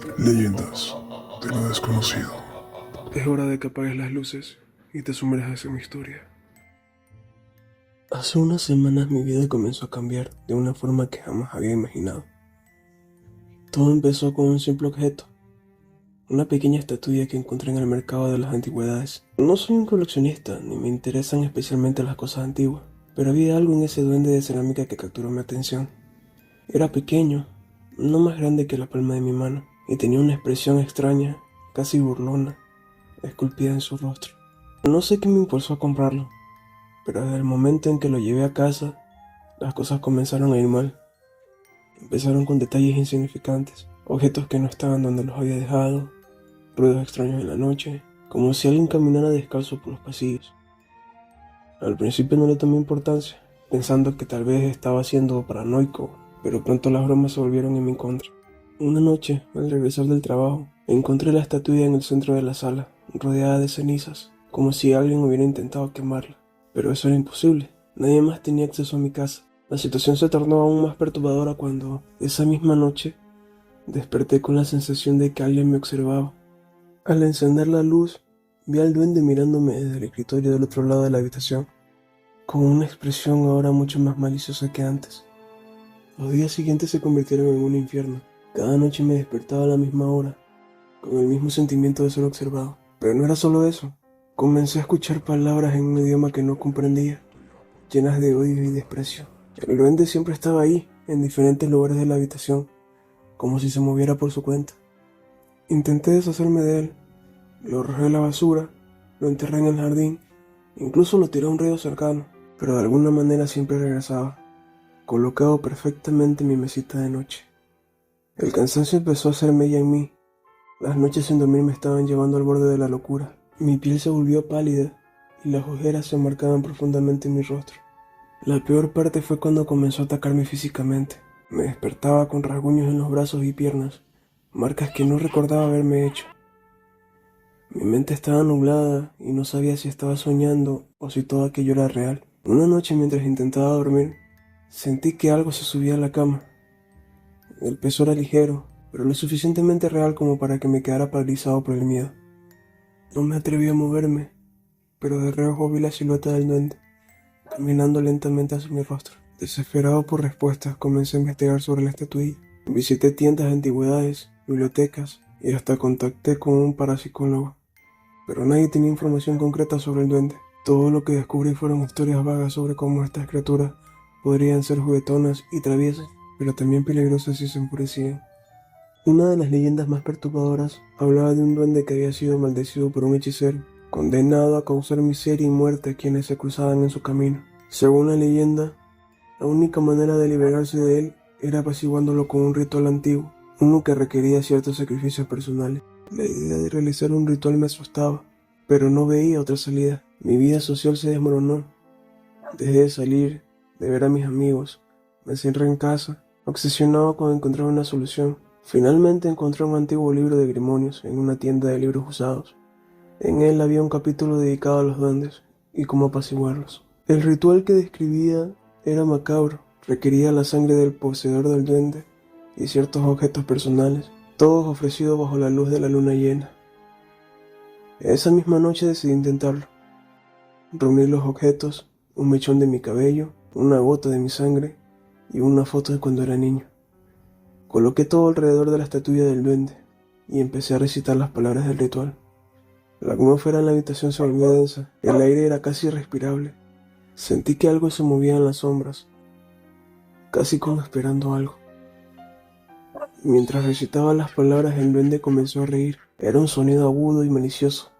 Leyendas de lo desconocido. Es hora de que apagues las luces y te sumerjas en mi historia. Hace unas semanas mi vida comenzó a cambiar de una forma que jamás había imaginado. Todo empezó con un simple objeto, una pequeña estatua que encontré en el mercado de las antigüedades. No soy un coleccionista, ni me interesan especialmente las cosas antiguas, pero había algo en ese duende de cerámica que capturó mi atención. Era pequeño, no más grande que la palma de mi mano, y tenía una expresión extraña, casi burlona, esculpida en su rostro. No sé qué me impulsó a comprarlo, pero desde el momento en que lo llevé a casa, las cosas comenzaron a ir mal. Empezaron con detalles insignificantes, objetos que no estaban donde los había dejado, ruidos extraños en la noche, como si alguien caminara descalzo por los pasillos. Al principio no le tomé importancia, pensando que tal vez estaba siendo paranoico, pero pronto las bromas se volvieron en mi contra. Una noche, al regresar del trabajo, encontré la estatua en el centro de la sala, rodeada de cenizas, como si alguien hubiera intentado quemarla. Pero eso era imposible, nadie más tenía acceso a mi casa. La situación se tornó aún más perturbadora cuando, esa misma noche, desperté con la sensación de que alguien me observaba. Al encender la luz, vi al duende mirándome desde el escritorio del otro lado de la habitación, con una expresión ahora mucho más maliciosa que antes. Los días siguientes se convirtieron en un infierno. Cada noche me despertaba a la misma hora, con el mismo sentimiento de ser observado. Pero no era solo eso. Comencé a escuchar palabras en un idioma que no comprendía, llenas de odio y desprecio. El duende siempre estaba ahí, en diferentes lugares de la habitación, como si se moviera por su cuenta. Intenté deshacerme de él. Lo arrojé a la basura, lo enterré en el jardín, incluso lo tiré a un río cercano, pero de alguna manera siempre regresaba, colocado perfectamente en mi mesita de noche. El cansancio empezó a hacer mella en mí. Las noches sin dormir me estaban llevando al borde de la locura. Mi piel se volvió pálida y las ojeras se marcaban profundamente en mi rostro. La peor parte fue cuando comenzó a atacarme físicamente. Me despertaba con rasguños en los brazos y piernas, marcas que no recordaba haberme hecho. Mi mente estaba nublada y no sabía si estaba soñando o si todo aquello era real. Una noche mientras intentaba dormir, sentí que algo se subía a la cama. El peso era ligero, pero lo suficientemente real como para que me quedara paralizado por el miedo. No me atreví a moverme, pero de reojo vi la silueta del duende, caminando lentamente hacia mi rostro. Desesperado por respuestas, comencé a investigar sobre la estatuilla. Visité tiendas de antigüedades, bibliotecas y hasta contacté con un parapsicólogo. Pero nadie tenía información concreta sobre el duende. Todo lo que descubrí fueron historias vagas sobre cómo estas criaturas podrían ser juguetonas y traviesas, pero también peligrosas si se enfurecían. Una de las leyendas más perturbadoras hablaba de un duende que había sido maldecido por un hechicero, condenado a causar miseria y muerte a quienes se cruzaban en su camino. Según la leyenda, la única manera de liberarse de él era apaciguándolo con un ritual antiguo, uno que requería ciertos sacrificios personales. La idea de realizar un ritual me asustaba, pero no veía otra salida. Mi vida social se desmoronó. Dejé de salir, de ver a mis amigos, me encerré en casa, obsesionado con encontrar una solución. Finalmente encontré un antiguo libro de grimonios en una tienda de libros usados. En él había un capítulo dedicado a los duendes y cómo apaciguarlos. El ritual que describía era macabro, requería la sangre del poseedor del duende y ciertos objetos personales, todos ofrecidos bajo la luz de la luna llena. Esa misma noche decidí intentarlo. Reuní los objetos, un mechón de mi cabello, una gota de mi sangre y una foto de cuando era niño. Coloqué todo alrededor de la estatua del duende y empecé a recitar las palabras del ritual. La atmósfera en la habitación se volvió densa, el aire era casi irrespirable. Sentí que algo se movía en las sombras, casi como esperando algo. Mientras recitaba las palabras, el duende comenzó a reír. Era un sonido agudo y malicioso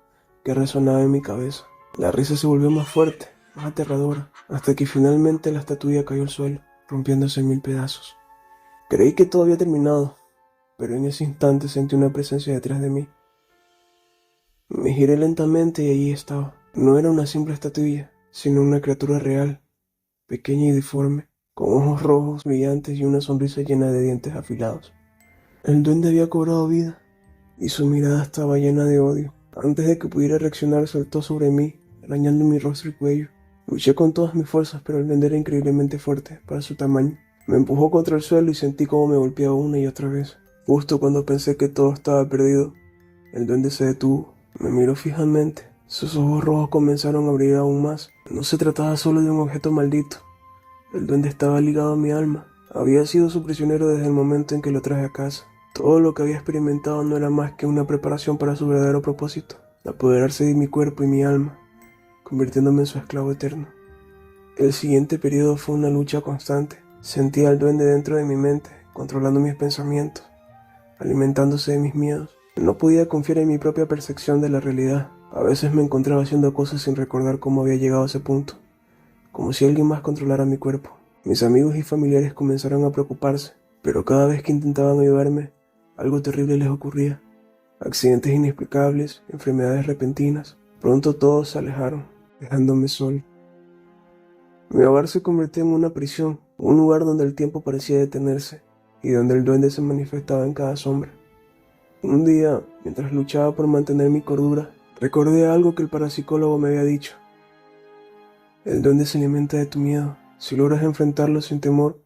que resonaba en mi cabeza. La risa se volvió más fuerte, más aterradora, hasta que finalmente la estatua cayó al suelo, rompiéndose en mil pedazos. Creí que todo había terminado, pero en ese instante sentí una presencia detrás de mí. Me giré lentamente y allí estaba. No era una simple estatua, sino una criatura real, pequeña y deforme, con ojos rojos brillantes y una sonrisa llena de dientes afilados. El duende había cobrado vida, y su mirada estaba llena de odio. Antes de que pudiera reaccionar, saltó sobre mí, arañando mi rostro y cuello. Luché con todas mis fuerzas, pero el duende era increíblemente fuerte para su tamaño. Me empujó contra el suelo y sentí cómo me golpeaba una y otra vez. Justo cuando pensé que todo estaba perdido, el duende se detuvo, me miró fijamente. Sus ojos rojos comenzaron a brillar aún más. No se trataba solo de un objeto maldito. El duende estaba ligado a mi alma. Había sido su prisionero desde el momento en que lo traje a casa. Todo lo que había experimentado no era más que una preparación para su verdadero propósito, apoderarse de mi cuerpo y mi alma, convirtiéndome en su esclavo eterno. El siguiente periodo fue una lucha constante. Sentía al duende dentro de mi mente, controlando mis pensamientos, alimentándose de mis miedos. No podía confiar en mi propia percepción de la realidad. A veces me encontraba haciendo cosas sin recordar cómo había llegado a ese punto, como si alguien más controlara mi cuerpo. Mis amigos y familiares comenzaron a preocuparse, pero cada vez que intentaban ayudarme, algo terrible les ocurría. Accidentes inexplicables, enfermedades repentinas. Pronto todos se alejaron, dejándome solo. Mi hogar se convirtió en una prisión, un lugar donde el tiempo parecía detenerse y donde el duende se manifestaba en cada sombra. Un día, mientras luchaba por mantener mi cordura, recordé algo que el parapsicólogo me había dicho. El duende se alimenta de tu miedo. Si logras enfrentarlo sin temor,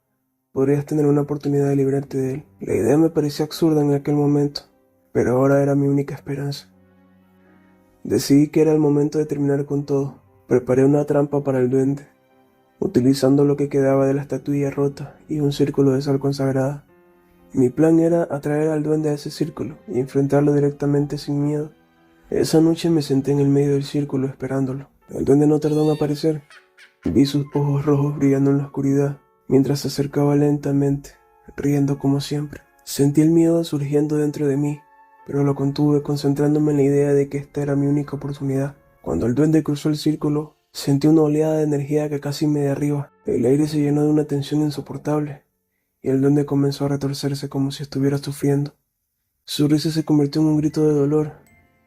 podrías tener una oportunidad de librarte de él. La idea me parecía absurda en aquel momento, pero ahora era mi única esperanza. Decidí que era el momento de terminar con todo. Preparé una trampa para el duende, utilizando lo que quedaba de la estatuilla rota y un círculo de sal consagrada. Mi plan era atraer al duende a ese círculo y enfrentarlo directamente sin miedo. Esa noche me senté en el medio del círculo esperándolo. El duende no tardó en aparecer. Vi sus ojos rojos brillando en la oscuridad, mientras se acercaba lentamente, riendo como siempre. Sentí el miedo surgiendo dentro de mí, pero lo contuve concentrándome en la idea de que esta era mi única oportunidad. Cuando el duende cruzó el círculo, sentí una oleada de energía que casi me derriba. El aire se llenó de una tensión insoportable, y el duende comenzó a retorcerse como si estuviera sufriendo. Su risa se convirtió en un grito de dolor,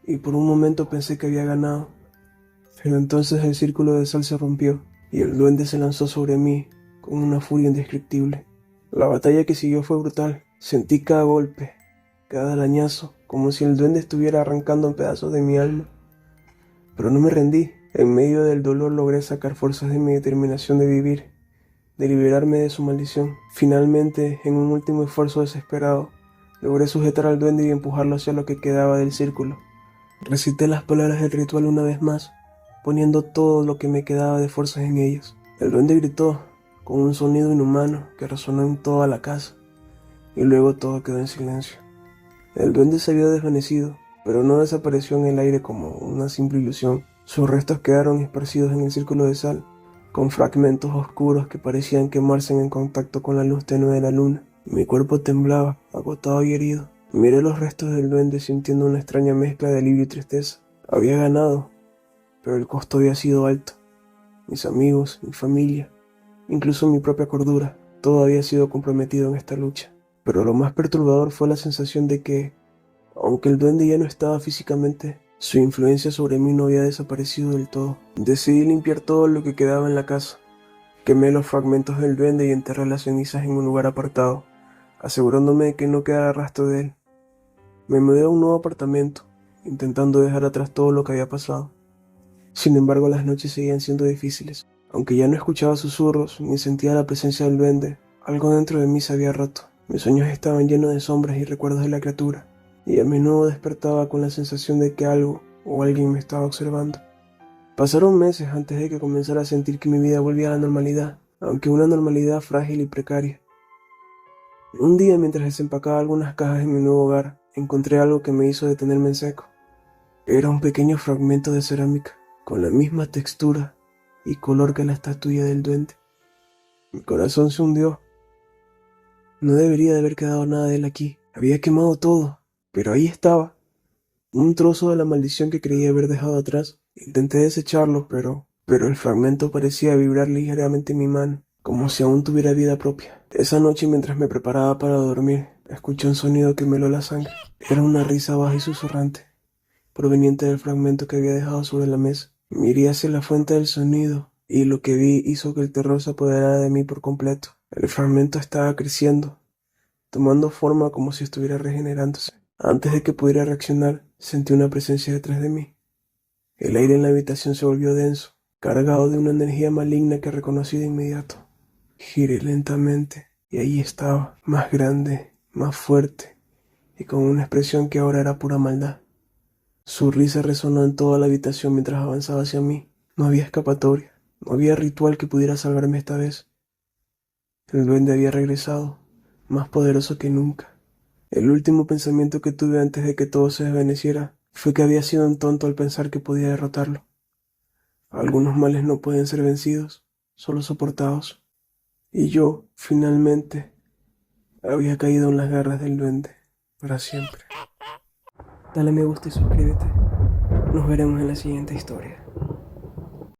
y por un momento pensé que había ganado. Pero entonces el círculo de sal se rompió, y el duende se lanzó sobre mí con una furia indescriptible. La batalla que siguió fue brutal. Sentí cada golpe, cada arañazo, como si el duende estuviera arrancando pedazos de mi alma. Pero no me rendí. En medio del dolor logré sacar fuerzas de mi determinación de vivir, de liberarme de su maldición. Finalmente, en un último esfuerzo desesperado, logré sujetar al duende y empujarlo hacia lo que quedaba del círculo. Recité las palabras del ritual una vez más, poniendo todo lo que me quedaba de fuerzas en ellas. El duende gritó, con un sonido inhumano que resonó en toda la casa, y luego todo quedó en silencio. El duende se había desvanecido, pero no desapareció en el aire como una simple ilusión. Sus restos quedaron esparcidos en el círculo de sal, con fragmentos oscuros que parecían quemarse en contacto con la luz tenue de la luna. Mi cuerpo temblaba, agotado y herido. Miré los restos del duende sintiendo una extraña mezcla de alivio y tristeza. Había ganado, pero el costo había sido alto. Mis amigos, mi familia, incluso mi propia cordura, todo había sido comprometido en esta lucha. Pero lo más perturbador fue la sensación de que, aunque el duende ya no estaba físicamente, su influencia sobre mí no había desaparecido del todo. Decidí limpiar todo lo que quedaba en la casa. Quemé los fragmentos del duende y enterré las cenizas en un lugar apartado, asegurándome de que no quedara rastro de él. Me mudé a un nuevo apartamento, intentando dejar atrás todo lo que había pasado. Sin embargo, las noches seguían siendo difíciles. Aunque ya no escuchaba susurros ni sentía la presencia del duende, algo dentro de mí se había roto. Mis sueños estaban llenos de sombras y recuerdos de la criatura, y a menudo despertaba con la sensación de que algo o alguien me estaba observando. Pasaron meses antes de que comenzara a sentir que mi vida volvía a la normalidad, aunque una normalidad frágil y precaria. Un día, mientras desempacaba algunas cajas en mi nuevo hogar, encontré algo que me hizo detenerme en seco. Era un pequeño fragmento de cerámica, con la misma textura y color que la estatuilla del duende. Mi corazón se hundió. No debería de haber quedado nada de él aquí. Había quemado todo, pero ahí estaba, un trozo de la maldición que creía haber dejado atrás. Intenté desecharlo, pero el fragmento parecía vibrar ligeramente en mi mano, como si aún tuviera vida propia. Esa noche, mientras me preparaba para dormir, escuché un sonido que me heló la sangre. Era una risa baja y susurrante, proveniente del fragmento que había dejado sobre la mesa. Miré hacia la fuente del sonido, y lo que vi hizo que el terror se apoderara de mí por completo. El fragmento estaba creciendo, tomando forma como si estuviera regenerándose. Antes de que pudiera reaccionar, sentí una presencia detrás de mí. El aire en la habitación se volvió denso, cargado de una energía maligna que reconocí de inmediato. Giré lentamente, y ahí estaba, más grande, más fuerte y con una expresión que ahora era pura maldad. Su risa resonó en toda la habitación mientras avanzaba hacia mí. No había escapatoria, no había ritual que pudiera salvarme esta vez. El duende había regresado, más poderoso que nunca. El último pensamiento que tuve antes de que todo se desvaneciera fue que había sido un tonto al pensar que podía derrotarlo. Algunos males no pueden ser vencidos, solo soportados. Y yo, finalmente, había caído en las garras del duende, para siempre. Dale me gusta y suscríbete. Nos veremos en la siguiente historia.